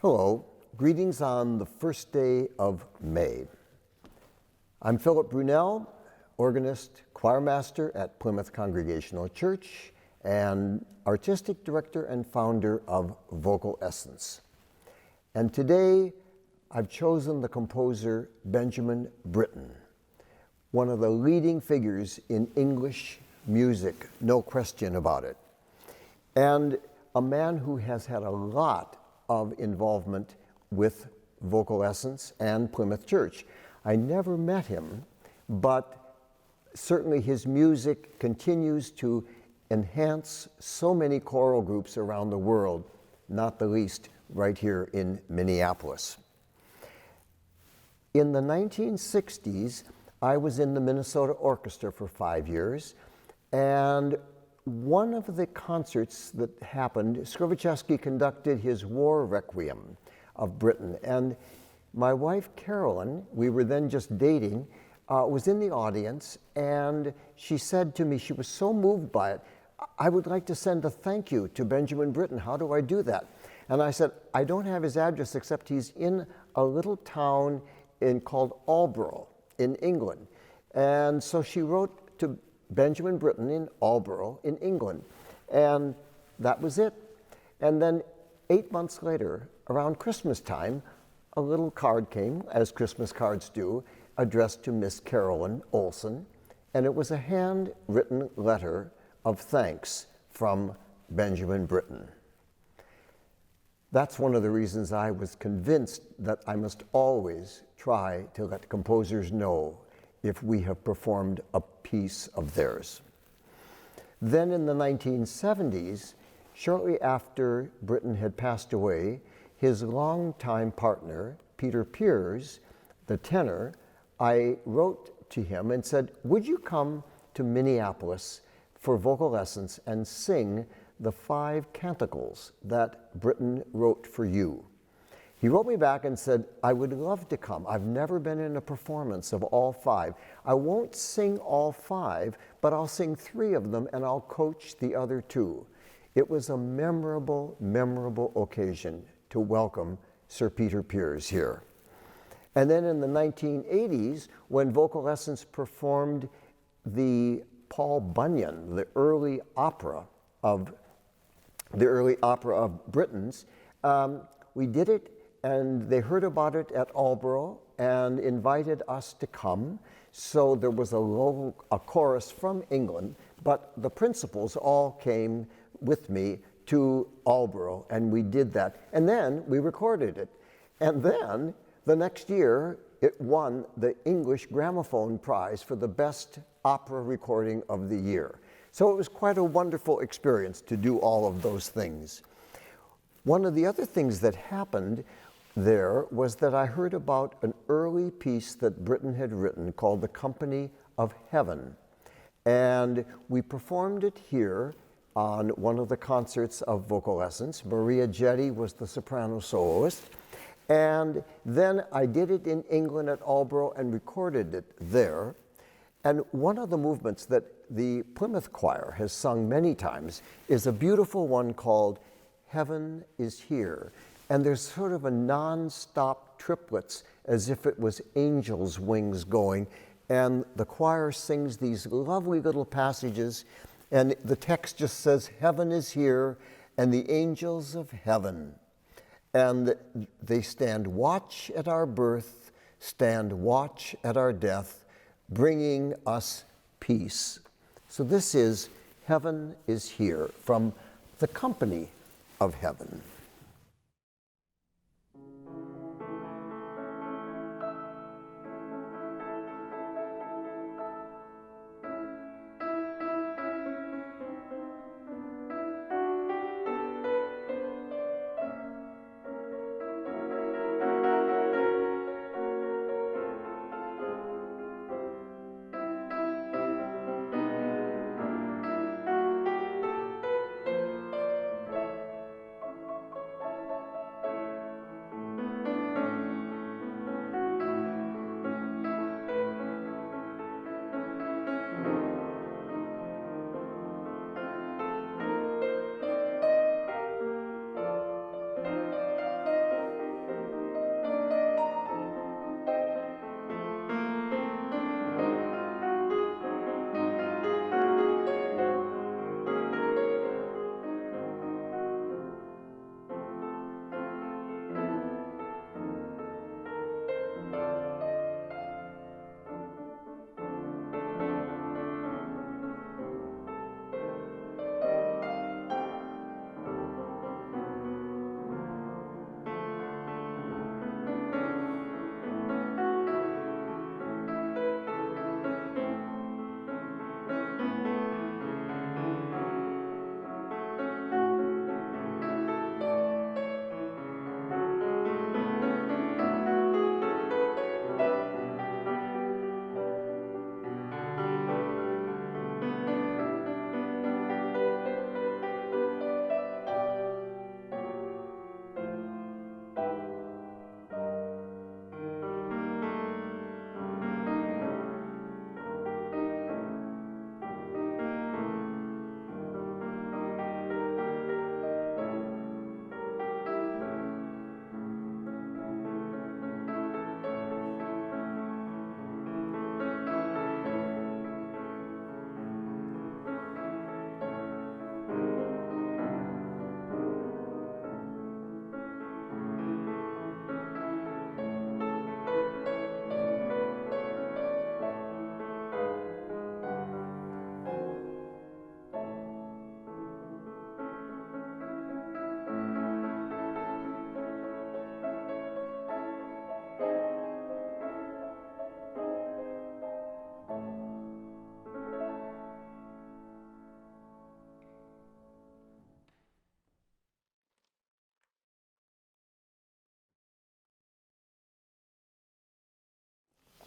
Hello, greetings on the first day of May. I'm Philip Brunelle, organist, choirmaster at Plymouth Congregational Church, and artistic director and founder of VocalEssence. And today, I've chosen the composer Benjamin Britten, one of the leading figures in English music, no question about it, and a man who has had a lot of involvement with VocalEssence and Plymouth Church. I never met him, but certainly his music continues to enhance so many choral groups around the world, not the least right here in Minneapolis. In the 1960s, I was in the Minnesota Orchestra for 5 years, and one of the concerts that happened, Scrivachevsky conducted his War Requiem of Britten, and my wife Carolyn, we were then just dating, was in the audience, and she said to me, she was so moved by it, "I would like to send a thank you to Benjamin Britten. How do I do that?" And I said, "I don't have his address except he's in a little town called Aldeburgh in England." And so she wrote to Benjamin Britten in Aldeburgh in England, and that was it. And then 8 months later, around Christmas time, a little card came, as Christmas cards do, addressed to Miss Carolyn Olson, and it was a handwritten letter of thanks from Benjamin Britten. That's one of the reasons I was convinced that I must always try to let composers know if we have performed a piece of theirs. Then in the 1970s, shortly after Britten had passed away, his longtime partner, Peter Pears, the tenor, I wrote to him and said, "Would you come to Minneapolis for VocalEssence and sing the 5 canticles that Britten wrote for you?" He wrote me back and said, "I would love to come. I've never been in a performance of all 5. I won't sing all 5, but I'll sing 3 of them and I'll coach the other 2. It was a memorable, memorable occasion to welcome Sir Peter Pears here. And then in the 1980s, when VocalEssence performed the Paul Bunyan, the early opera of Britten's, we did it, and they heard about it at Aldeburgh and invited us to come. So there was a chorus from England, but the principals all came with me to Aldeburgh, and we did that. And then we recorded it. And then the next year, it won the English Gramophone Prize for the best opera recording of the year. So it was quite a wonderful experience to do all of those things. One of the other things that happened there was that I heard about an early piece that Britten had written called The Company of Heaven. And we performed it here on one of the concerts of VocalEssence. Maria Jetty was the soprano soloist. And then I did it in England at Aldeburgh and recorded it there. And one of the movements that the Plymouth Choir has sung many times is a beautiful one called Heaven is Here. And there's sort of a non-stop triplets as if it was angels' wings going. And the choir sings these lovely little passages, and the text just says, "Heaven is here, and the angels of heaven. And they stand watch at our birth, stand watch at our death, bringing us peace." So this is Heaven is Here from The Company of Heaven.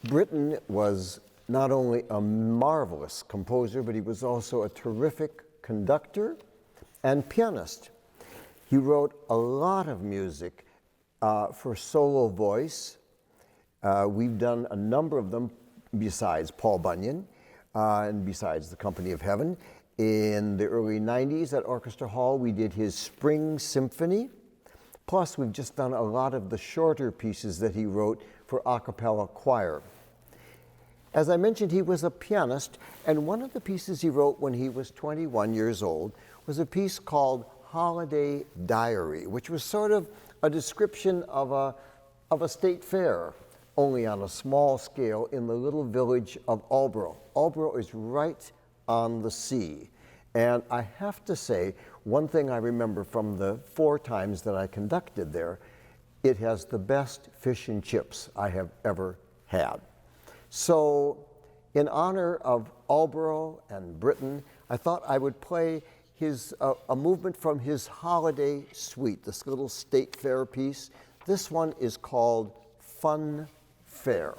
Britten was not only a marvelous composer, but he was also a terrific conductor and pianist. He wrote a lot of music for solo voice. We've done a number of them besides Paul Bunyan and besides the Company of Heaven. In the early 90s at Orchestra Hall, we did his Spring Symphony. Plus, we've just done a lot of the shorter pieces that he wrote for a cappella choir. As I mentioned, he was a pianist, and one of the pieces he wrote when he was 21 years old was a piece called Holiday Diary, which was sort of a description of a state fair, only on a small scale in the little village of Aldeburgh. Aldeburgh is right on the sea. And I have to say, one thing I remember from the 4 times that I conducted there, it has the best fish and chips I have ever had. So in honor of Aldeburgh and Britten, I thought I would play a movement from his Holiday Suite, this little state fair piece. This one is called Fun Fair.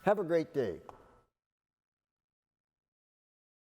Have a great day.